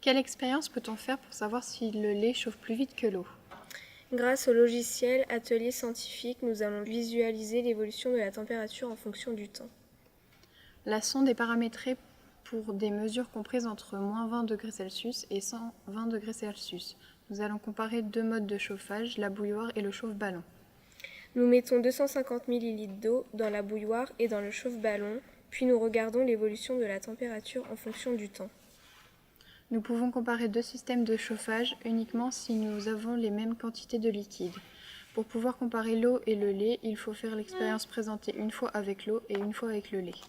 Quelle expérience peut-on faire pour savoir si le lait chauffe plus vite que l'eau? Grâce au logiciel Atelier scientifique, nous allons visualiser l'évolution de la température en fonction du temps. La sonde est paramétrée pour des mesures comprises entre -20°C et 120°C. Nous allons comparer deux modes de chauffage, la bouilloire et le chauffe-ballon. Nous mettons 250 ml d'eau dans la bouilloire et dans le chauffe-ballon, puis nous regardons l'évolution de la température en fonction du temps. Nous pouvons comparer deux systèmes de chauffage uniquement si nous avons les mêmes quantités de liquide. Pour pouvoir comparer l'eau et le lait, il faut faire l'expérience présentée une fois avec l'eau et une fois avec le lait.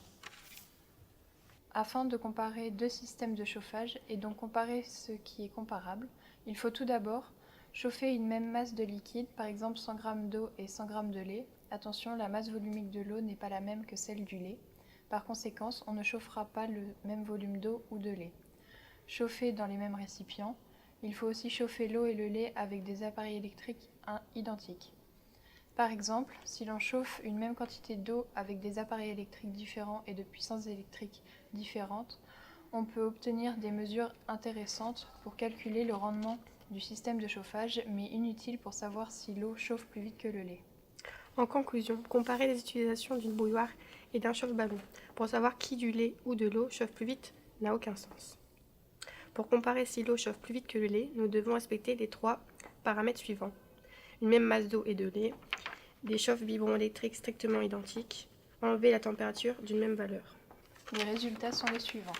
Afin de comparer deux systèmes de chauffage et donc comparer ce qui est comparable, il faut tout d'abord chauffer une même masse de liquide, par exemple 100 g d'eau et 100 g de lait. Attention, la masse volumique de l'eau n'est pas la même que celle du lait. Par conséquent, on ne chauffera pas le même volume d'eau ou de lait. Chauffer dans les mêmes récipients. Il faut aussi chauffer l'eau et le lait avec des appareils électriques identiques. Par exemple, si l'on chauffe une même quantité d'eau avec des appareils électriques différents et de puissances électriques différentes, on peut obtenir des mesures intéressantes pour calculer le rendement du système de chauffage, mais inutiles pour savoir si l'eau chauffe plus vite que le lait. En conclusion, comparer les utilisations d'une bouilloire et d'un chauffe-ballon pour savoir qui du lait ou de l'eau chauffe plus vite n'a aucun sens. Pour comparer si l'eau chauffe plus vite que le lait, nous devons respecter les trois paramètres suivants. Une même masse d'eau et de lait, des chauffe-biberons électriques strictement identiques, enlever la température d'une même valeur. Les résultats sont les suivants.